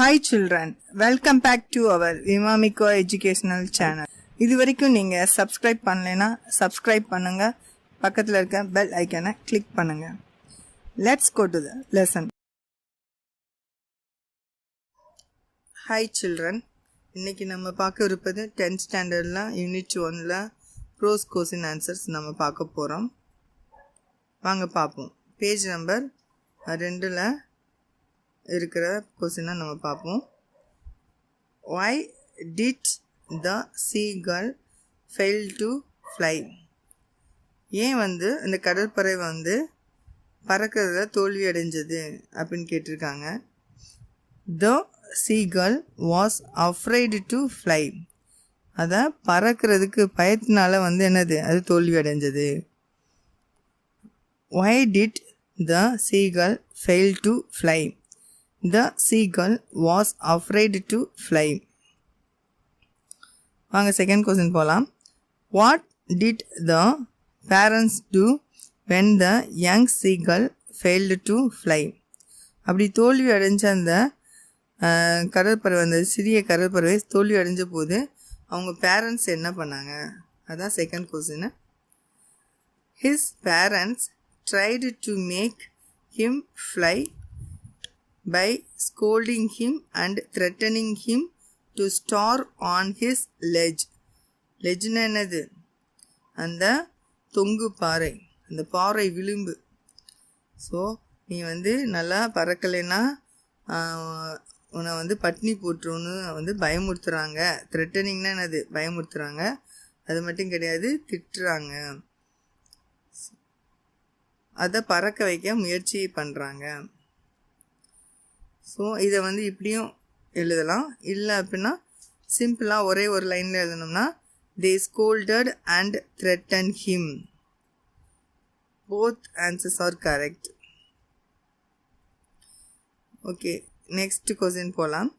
Hi children, welcome back to our Vimamiko educational channel. இதுவரைக்கும் நீங்க subscribe பண்ணலைனா subscribe பண்ணுங்க, பக்கத்துல இருக்க bell icon-ஐ click பண்ணுங்க. Let's go to the lesson. Hi children, இன்னைக்கு நம்ம பார்க்க இருப்பது 10th standardல unit 1ல prose question answers நம்ம பார்க்க போறோம். வாங்க பாப்போம். Page number 2ல இருக்கிற क्वेश्चन நம்ம பாப்போம். Why did the seagull fail to fly? ஏன் அந்த கடற்பறவை பறக்கிறதுல தோல்வி அடைஞ்சது அப்படினு கேட்டிருக்காங்க. The seagull was afraid to fly. அத பறக்கிறதுக்கு பயத்தினால என்னது அது தோல்வி அடைஞ்சது. Why did the seagull fail to fly? The seagull was afraid to fly. வாங்க செகண்ட் क्वेश्चन போலாம். What did the parents do when the young seagull failed to fly? அப்படி தோல்வி அடைஞ்ச அந்த கடற்பறவை சிறிய கடற்பறவை தோல்வி அடைஞ்ச போது அவங்க பேரண்ட்ஸ் என்ன பண்ணாங்க? அதான் second question. His parents tried to make him fly by scolding him and threatening him to store on his ledge. ledge என்னது? அந்த தொங்கு பாறை, அந்த பாறை விளிம்பு. ஸோ நீ நல்லா பறக்கலைன்னா உன்னை பட்னி போட்டுருன்னு பயமுறுத்துறாங்க. த்ரெட்டனிங்னா என்னது? பயமுறுத்துறாங்க. அது மட்டும் கிடையாது, திட்டுறாங்க. அதை பறக்க வைக்க முயற்சி பண்ணுறாங்க. ஸோ இதை இப்படியும் எழுதலாம். இல்லை அப்படின்னா சிம்பிளாக ஒரே ஒரு லைனில் எழுதணும்னா they scolded and threatened him. Both answers are correct. Okay, next question போலாம்.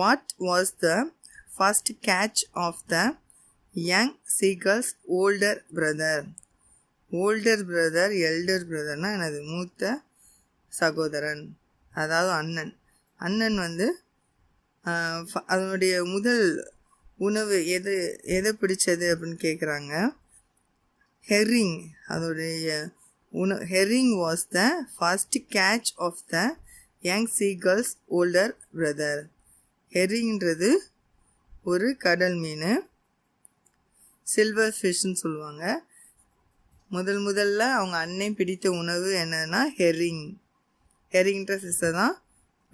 What was the first catch of the young seagull's older brother? older brother, elder brotherனா என்னது? மூத்த சகோதரன், அதாவது அண்ணன். அண்ணன் அதனுடைய முதல் உணவு எதை பிடிச்சது அப்படின்னு கேட்குறாங்க. ஹெரிங். அதோடைய herring was the first catch of the young seagulls older brother. ஹெரிங்ன்றது ஒரு கடல் மீன், சில்வர் ஃபிஷ்ன்னு சொல்லுவாங்க. முதல்ல அவங்க அண்ணன் பிடித்த உணவு என்னன்னா ஹெரிங். ஹெரிங்ன்ற ஃபிஷ்ஷை தான்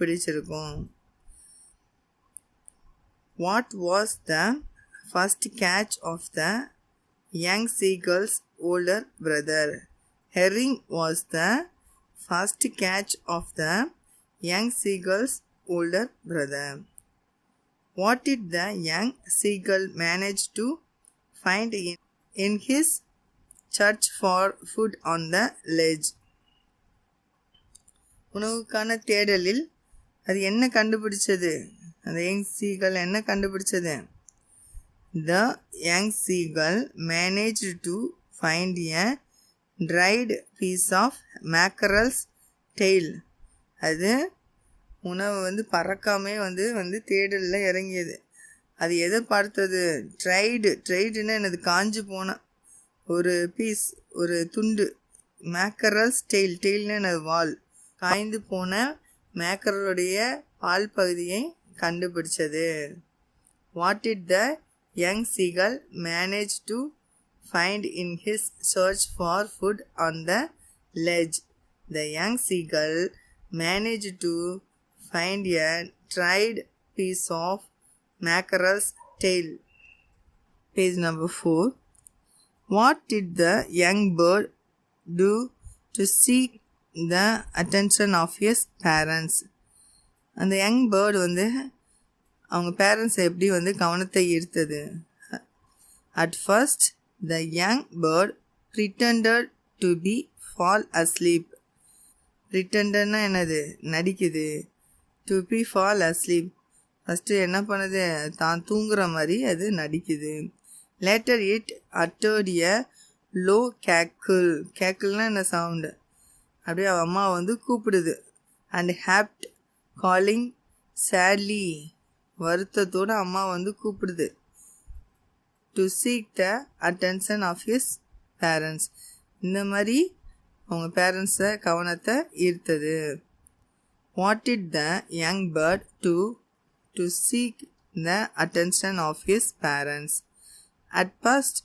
பிடிச்சிருக்கும். What was the first catch of the young seagull's older brother? Herring was the first catch of the young seagull's older brother. What did the young seagull manage to find in his search for food on the ledge? உணவுக்கான தேடலில் அது என்ன கண்டுபிடிச்சது? அந்த young seagull என்ன கண்டுபிடிச்சது? The young seagull managed to find a dried piece of mackerel's tail. அது உணவு பறக்காமே தேடலில் இறங்கியது. அது எதை பார்த்தது? ட்ரைடுன்னா என்னது? காஞ்சு போன ஒரு பீஸ், ஒரு துண்டு. Mackerels tail. டெயில்னா என்னது? வால். காய்ந்து போன மேக்கரலுடைய பால் பகுதியை கண்டுபிடிச்சது. What did the young seagull manage to find in his search for food on the ledge? The young seagull managed to find a dried piece of mackerel's tail. Page number 4. What did the young bird do to seek the attention of his parents? அந்த young bird அவங்க பேரண்ட்ஸை எப்படி கவனத்தை ஈர்த்தது? At first, the young bird pretended to be fall asleep. Pretendedனா என்னது? நடிக்குது. To be fall asleep. First என்ன பண்ணுது? தான் தூங்குற மாதிரி அது நடிக்குது. Later it uttered a low cackle. cackleனா என்ன சவுண்டு? அப்படியே அவன் அம்மா கூப்பிடுது. And happed calling sadly வருத்தத்தோட அம்மா வந்து கூப்பிடுது. to seek the attention of his parents. இந்த மாதிரி அவங்க பேரண்ட்ஸை கவனத்தை ஈர்த்தது. what did the young bird do to seek the attention of his parents? At first,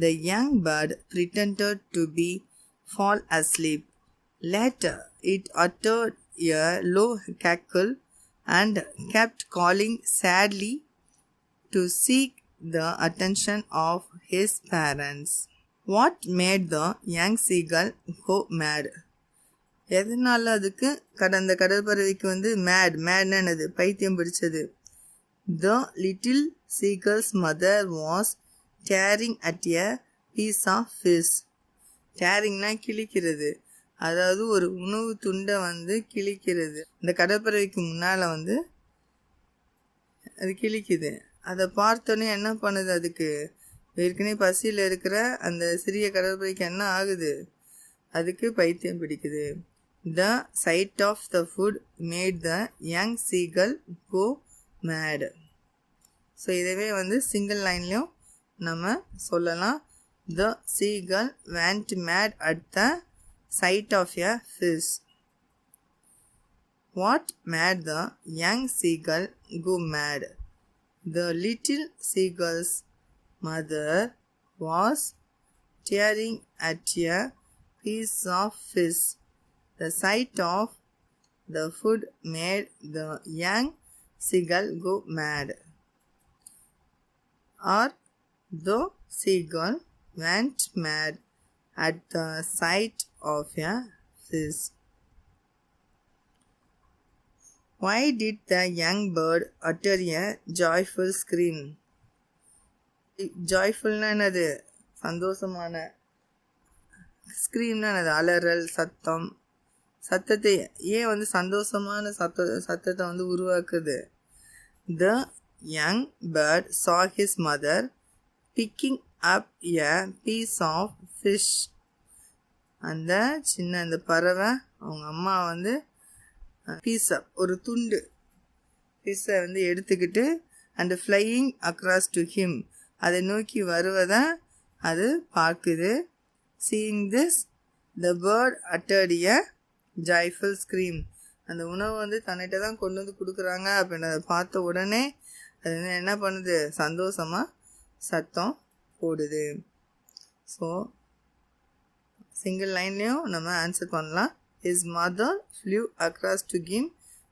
the young bird pretended to be fall asleep. Later, it uttered a low cackle and kept calling sadly to seek the attention of his parents. What made the young seagull go mad? எதனால அதுக்கு கடந்த கடற்பறவைக்கு வந்து மேட்னா என்னது, பைத்தியம் பிடிச்சது. The little seagull's mother was tearing at a piece of fish. tearingனா கிழிக்கிறது, அதாவது ஒரு உணவு துண்டை வந்து கிழிக்கிறது. இந்த கடற்பறவைக்கு முன்னால் வந்து அது கிழிக்குது. அதை பார்த்தோன்னே என்ன பண்ணுது, அதுக்கு ஏற்கனவே பசியில் இருக்கிற அந்த சிறிய கடற்பறவைக்கு என்ன ஆகுது, அதுக்கு பைத்தியம் பிடிக்குது. The sight of the food made the young seagull go mad. So இதவே வந்து சிங்கிள் லைன்லையும் நம்ம சொல்லலாம். The seagull went mad at the sight of a fish. What made the young seagull go mad? The little seagull's mother was tearing at a piece of fish. The sight of the food made the young seagull go mad. Or the seagull went mad at the sight of a fish. Why did the young bird utter a joyful scream? ஜாய்ஃபுல்னா என்னது, சந்தோஷமான. ஸ்க்ரீம்னா என்னது, அலறல், சத்தம். சத்தத்தை ஏன் வந்து சந்தோஷமான சத்தத்தை வந்து உருவாக்குது. The young bird saw his mother picking up a piece of fish. அந்த சின்ன அந்த பறவை அவங்க அம்மா வந்து பீஸப் ஒரு துண்டு ஃபிஷ்ஷை வந்து எடுத்துக்கிட்டு and flying across to him அதை நோக்கி வருவதை அது பார்க்குது. Seeing this the bird uttered a joyful scream. அந்த உணவு வந்து தன்னிட்ட தான் கொண்டு வந்து கொடுக்குறாங்க அப்படின்றத பார்த்த உடனே அது வந்து என்ன பண்ணுது, சந்தோஷமாக சத்தம் போடுது. ஸோ சிங்கிள் லைன்லேயும் நம்ம ஆன்சர் பண்ணலாம். His mother flew across to him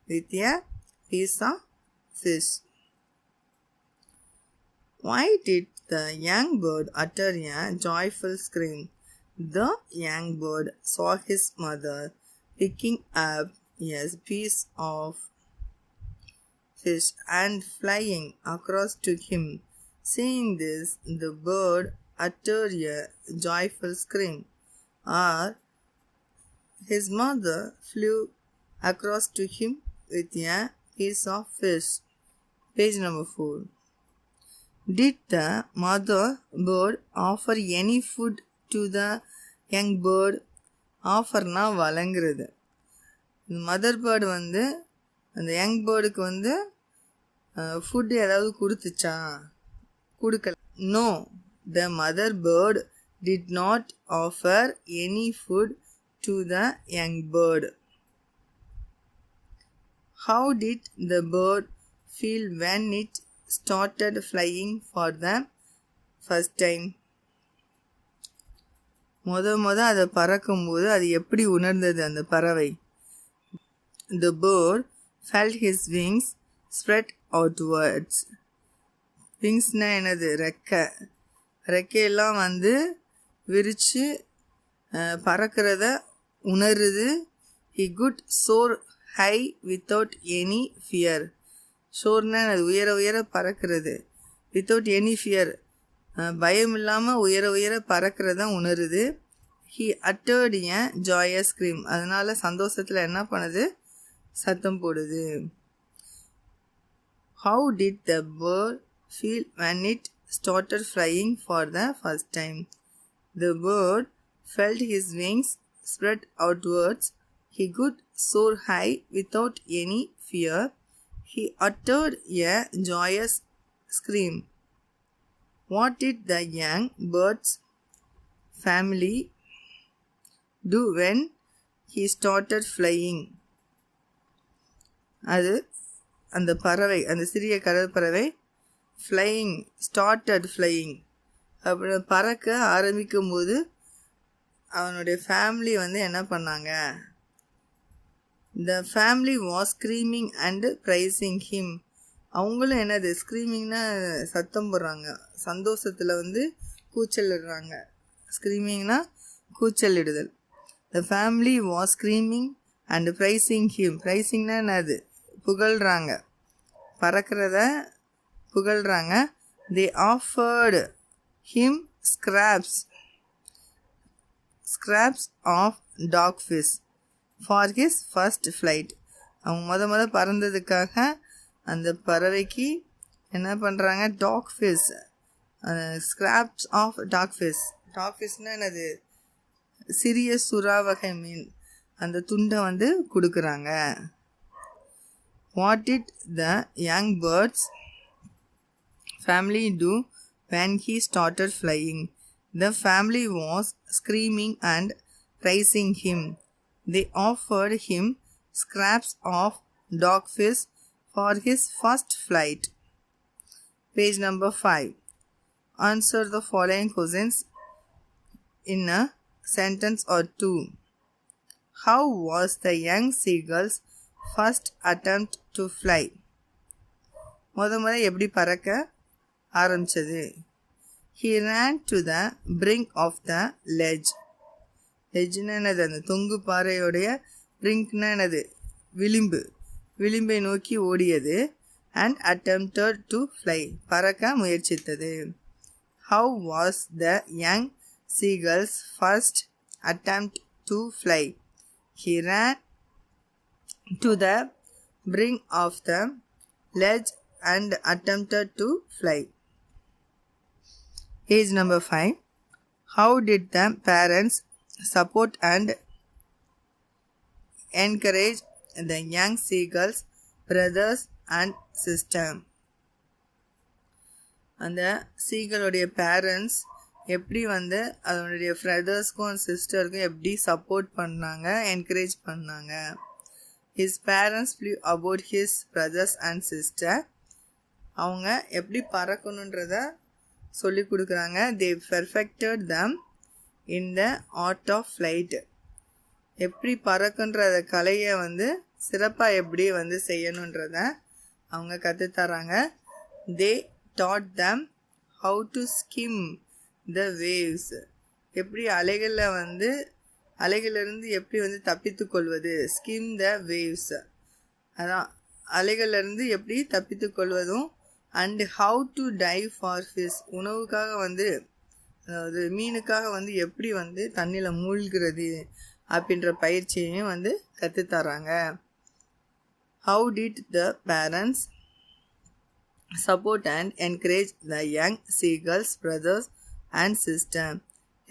with a piece of fish. Why did the young bird utter a joyful scream? The young bird saw his mother picking up a piece of fish and flying across to him. Seeing this, the bird uttered a joyful scream. Or his mother flew across to him with a piece of fish. Page number 4. Did the mother bird offer any food to the young bird? ஆஃபர்னா வழங்குறது. Mother bird வந்து அந்த young பேர்டுக்கு வந்து food ஏதாவது கொடுத்துச்சா, கொடுக்கல. No, the mother bird did not offer any food to the young bird. How did the bird feel when it started flying for the first time? முத அதை பறக்கும்போது அது எப்படி உணர்ந்தது அந்த பறவை. The bird felt his wings spread outwards. விங்ஸ்னா என்னது, ரெக்கையெல்லாம் வந்து விரித்து பறக்கிறத உணருது. He could soar high without any fear. சோர்னா அது உயர பறக்கிறது. வித்தவுட் எனி ஃபியர், பயம் இல்லாமல் உயர பறக்கிறத உணருது. He uttered a joyous scream. அதனால் சந்தோஷத்தில் என்ன பண்ணுது, சத்தம் போடுது. How did the bird feel when it started flying for the first time? The bird felt his wings spread outwards. He could soar high without any fear. He uttered a joyous scream. What did the young bird's family do when he started flying? அது அந்த பறவை, அந்த சிறிய கடற்பறவை started flying அப்புறம் பறக்க ஆரம்பிக்கும் போது அவனுடைய ஃபேமிலி வந்து என்ன பண்ணாங்க? The family was screaming and praising him. அவங்களும் என்னது ஸ்க்ரீமிங்னா சத்தம் போடுறாங்க, சந்தோஷத்தில் வந்து கூச்சலிடுறாங்க. ஸ்க்ரீமிங்னா கூச்சலிடுதல். The family was screaming and praising him. praisingனா என்னது? புகழ்கிறாங்க, பறக்கிறத புகழ்கிறாங்க. They offered him scraps of dogfish for his first flight. அவங்க முத பறந்ததுக்காக அந்த பறவைக்கு என்ன பண்ணுறாங்க? டாக்ஃபிஷ், ஸ்கிராப்ஸ் ஆஃப் டாக்ஃபிஷ். டாக்ஃபிஷ்னால் என்னது? சிறிய சுறா வகை மீன். அந்த துண்டை வந்து கொடுக்குறாங்க. What did the young bird's family do when he started flying? The family was screaming and praising him. They offered him scraps of dogfish for his first flight. Page number 5. Answer the following questions in a sentence or two. How was the young seagull's first attempt to fly? முத எப்படி பறக்க ஆரம்பிச்சது? He ran to the brink of the ledge. லெஜ்னா என்னது? அந்த தொங்கு பாறையோடைய பிரிங்க்னா என்னது? விளிம்பு. விளிம்பை நோக்கி ஓடியது. and attempted to fly. பறக்க முயற்சித்தது. How was the young seagull's first attempt to fly? He ran to the brink of the ledge and attempted to fly. Page number 5. How did the parents support and encourage the young seagull's brothers and sister? அந்த சீகளுடைய parents எப்படி வந்து அதனுடைய பிரதர்ஸ்க்கும் சிஸ்டருக்கும் எப்படி support பண்ணாங்க, encourage பண்ணாங்க? His parents flew about his brothers and sister. அவங்க எப்படி பறக்கணுன்றத சொல்லி கொடுக்குறாங்க. They perfected them in the art of flight. எப்படி பறக்குன்ற கலையை வந்து சிறப்பாக எப்படி வந்து செய்யணுன்றத அவங்க கற்றுத்தராங்க. They taught them how to skim the waves. எப்படி அலைகளில் வந்து அலைகளிலிருந்து எப்படி வந்து தப்பித்து கொள்வது, ஸ்கிம் த வேவ்ஸ், அதான் அலைகளிலிருந்து எப்படி தப்பித்து கொள்வதும். And how to dive for fish, உணவுக்காக வந்து அதாவது மீனுக்காக வந்து எப்படி வந்து தண்ணியில் மூழ்கிறது அப்படின்ற பயிற்சியையும் வந்து கற்றுத்தராங்க. How did the parents support and encourage the young seagull's brothers and sister?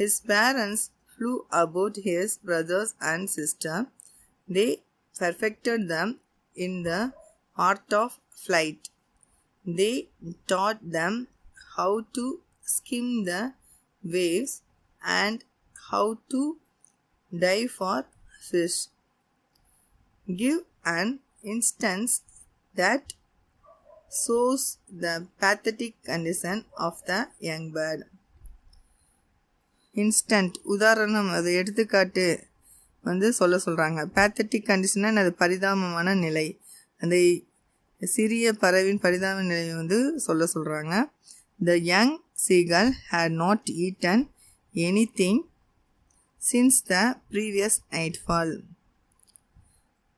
His parents flew about his brothers and sister. They perfected them in the art of flight. They taught them how to skim the waves and how to dive for fish. Give an instance that shows the pathetic condition of the young bird. Instant உதாரணம், அது எடுத்துக்காட்டு வந்து சொல்கிறாங்க. Pathetic condition அது பரிதாபமான நிலை, அந்த சிறிய பறவையின் பரிதாப நிலையை வந்து சொல்கிறாங்க. The young seagull had not eaten anything since the previous nightfall.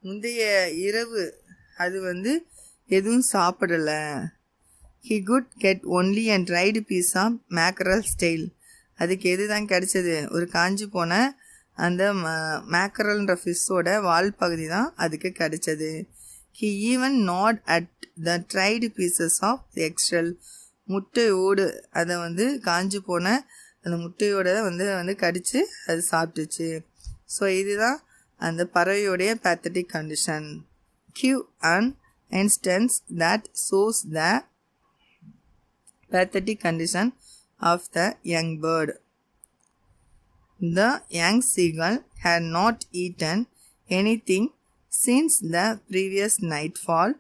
முந்தைய இரவு அது வந்து எதுவும் சாப்பிடலை. He could get only a dried piece of mackerel's tail. அதுக்கு எது தான் கிடச்சது? ஒரு காஞ்சி போன அந்த மேக்கரல்ன்ற ஃபிஷ்ஷோட வால் பகுதி தான் அதுக்கு கிடச்சது. He even gnawed at the dried pieces of the eggshell. முட்டையோடு அதை வந்து காஞ்சி போன அந்த முட்டையோட வந்து கடித்து அது சாப்பிட்டுச்சு. ஸோ இதுதான் அந்த பறவையோடைய pathetic condition. Give an instance that shows the pathetic condition of the young bird. The young seagull had not eaten anything since the previous nightfall.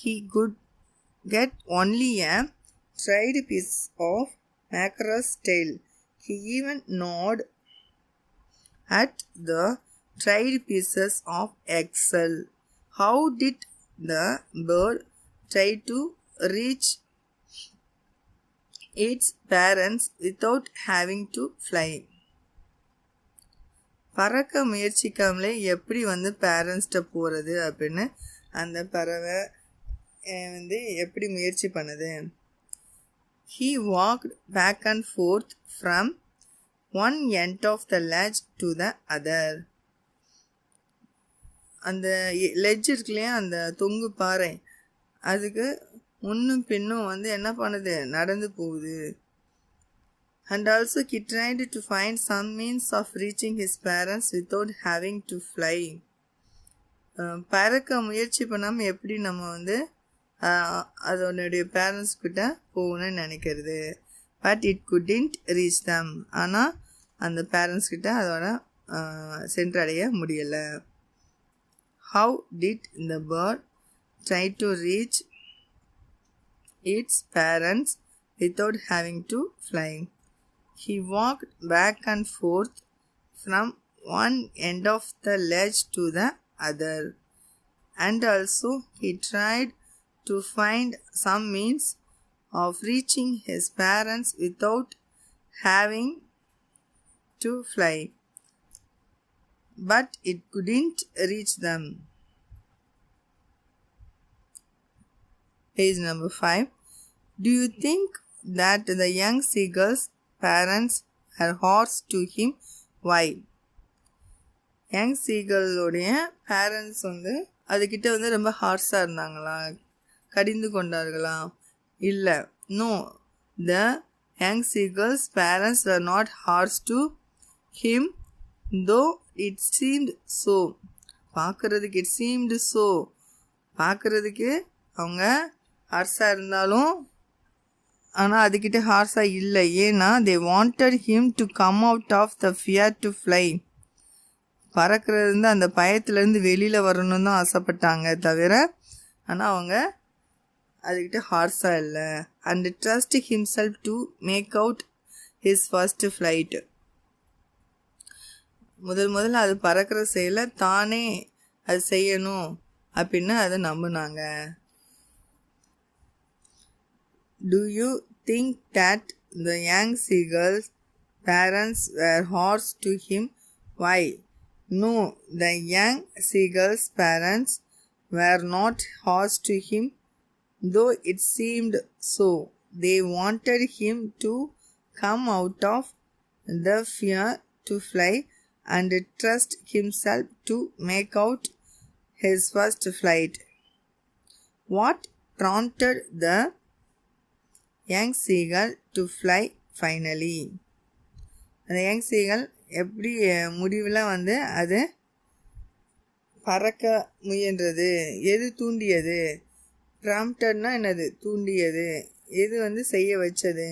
He could get only a dried piece of mackerel's tail. He even gnawed at the dried pieces of eggshell. How did the bird try to reach its parents without having to fly? பறக்க முயற்சிக்காமலே எப்படி பேரண்ட்ஸ்கிட்ட போகிறது அப்படின்னு அந்த பறவை எப்படி முயற்சி பண்ணுது? He walked back and forth from one end of the ledge to the other. அந்த லெட்ஜ் இருக்குல்லையா, அந்த தொங்கு பாறை, அதுக்கு முன்னும் பின்னும் என்ன பண்ணுது, நடந்து போகுது. And also he tried to find some means of reaching his parents without having to fly. பறக்க முயற்சி பண்ணாமல் எப்படி நம்ம அதனுடைய பேரண்ட்ஸ் கிட்ட போகணும்னு நினைக்கிறது. But it couldn't reach them. ஆனால் அந்த பேரண்ட்ஸ் கிட்ட அதோட சென்றடைய முடியலை. How did the bird try to reach its parents without having to fly? He walked back and forth from one end of the ledge to the other. And also he tried to find some means of reaching his parents without having to fly. But it couldn't reach them. Page number 5. Do you think that the young seagull's parents are harsh to him? Why? Young seagull உடைய parents அதுக்கிட்ட ரொம்ப ஹார்ஸாக இருந்தாங்களா, கடிந்து கொண்டார்களா? இல்லை. No, the young seagull's parents were not harsh to him, though it seemed so. பார்க்குறதுக்கு it seemed so, பார்க்குறதுக்கு அவங்க ஹார்ஸாக இருந்தாலும் ஆனால் அதுக்கிட்ட ஹார்ஸாக இல்லை. ஏன்னா they wanted him to come out of the fear to fly. பறக்கிறது அந்த பயத்துலேருந்து வெளியில் வரணும்னு தான் ஆசைப்பட்டாங்க தவிர, ஆனால் அவங்க அதுக்கிட்ட ஹார்ஸாக இல்லை. and trust himself to make out his first flight. முதல்ல அது பறக்கிற செயலை தானே அது செய்யணும் அப்படின்னு அதை நம்பினாங்க. Do you think that the young seagull's parents were harsh to him? Why? No, the young seagull's parents were not harsh to him, though it seemed so. They wanted him to come out of the fear to fly and trust himself to make out his first flight. What prompted the young seagull to fly finally? அந்த young seagull எப்படி முடிவில் அது பறக்க முயன்றது? எது தூண்டியது? ப்ராம்ப்டட்னா என்னது? தூண்டியது. எது செய்ய வச்சது?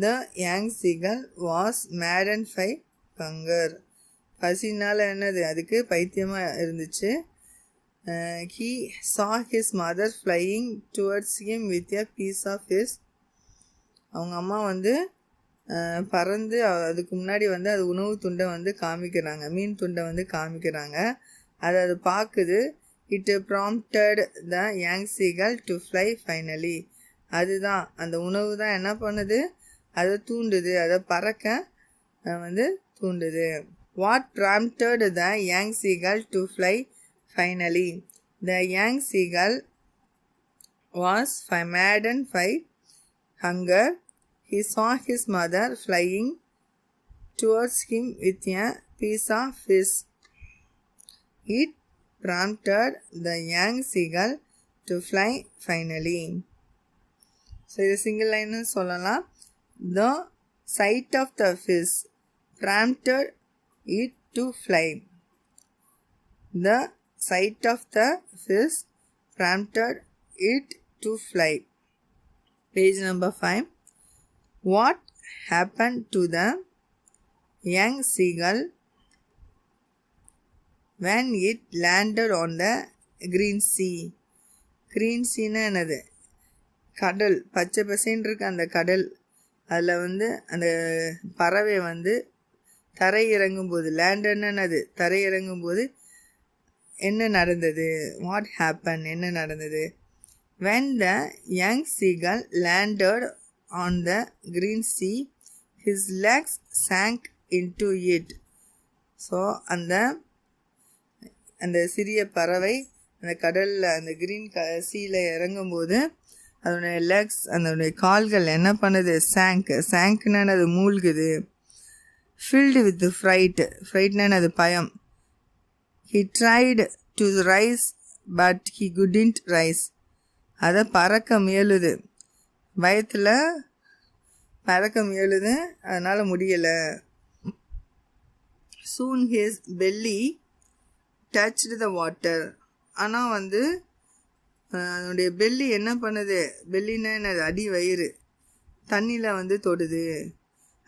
The young seagull was maddened by hunger. பசினால் அதுக்கு பைத்தியமாக இருந்துச்சு. He saw his mother flying towards him with a piece of fish. அவங்க அம்மா பறந்து அதுக்கு முன்னாடி அது உணவு துண்டை காமிக்கிறாங்க, மீன் துண்டை காமிக்கிறாங்க. அது பார்க்குது. It prompted the young seagull to fly finally. அதுதான் அந்த உணவு தான் என்ன பண்ணுது, அதை தூண்டுது, அதை பறக்க தூண்டுது. What prompted the young seagull to fly finally? The young seagull was maddened by hunger. He saw his mother flying towards him with a piece of fish. It prompted the young seagull to fly finally. So, இது single line சொல்லலாம். The sight of the fish prompted it to fly. The sight of the fish prompted it to fly. Page number 5. What happened to the young seagull when it landed on the green sea? green seaனா என்னது? கடல், பச்சை பசேன்னு இருக்க அந்த கடல். அதில் வந்து அந்த பறவை வந்து தரை இறங்கும்போது, லேண்டட்னு என்னது? தரை இறங்கும்போது என்ன நடந்தது? வாட் ஹேப்பன், என்ன நடந்தது? when the young seagull landed on the green sea, his legs sank into it. So அந்த சிறிய பறவை அந்த கடலில் அந்த க்ரீன் சீயில் இறங்கும்போது அதனுடைய லெக்ஸ், அதனுடைய கால்கள் என்ன பண்ணுது? சாங்க்னா அது மூழ்குது. ஃபில்டு வித் ஃப்ரைட்னா அது பயம். he tried to rise but he couldn't rise. அதை பறக்க முயலுது, பயத்தில் பறக்க முயலுது, அதனால் முடியலை. soon his belly touched the water. ஆனால் வந்து அதனுடைய பெல்லி என்ன பண்ணுது? பெல்லின்னா என்னது? அடி வயிறு தண்ணியில் வந்து தொடுது.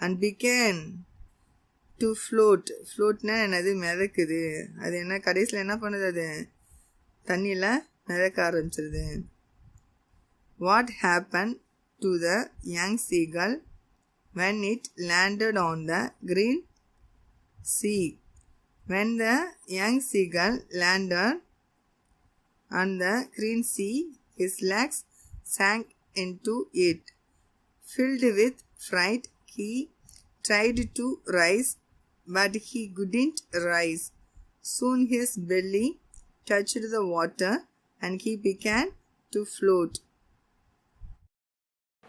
and began to floatனா என்னது? மிதக்குது. அது என்ன கடைசியில் என்ன பண்ணுது? அது தண்ணியில் மிதக்க ஆரம்பிச்சிருது. What happened to the young seagull when it landed on the green sea? When the young seagull landed on the green sea, his legs sank into it. Filled with fright, he tried to rise, but he couldn't rise. Soon his belly touched the water and he began to float.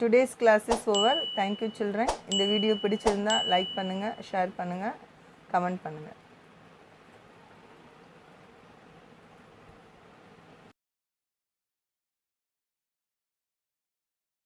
Today's class is over. Thank you children. இந்த video பிடிச்சிருந்தா like பண்ணுங்கள், share பண்ணுங்கள், comment பண்ணுங்கள்.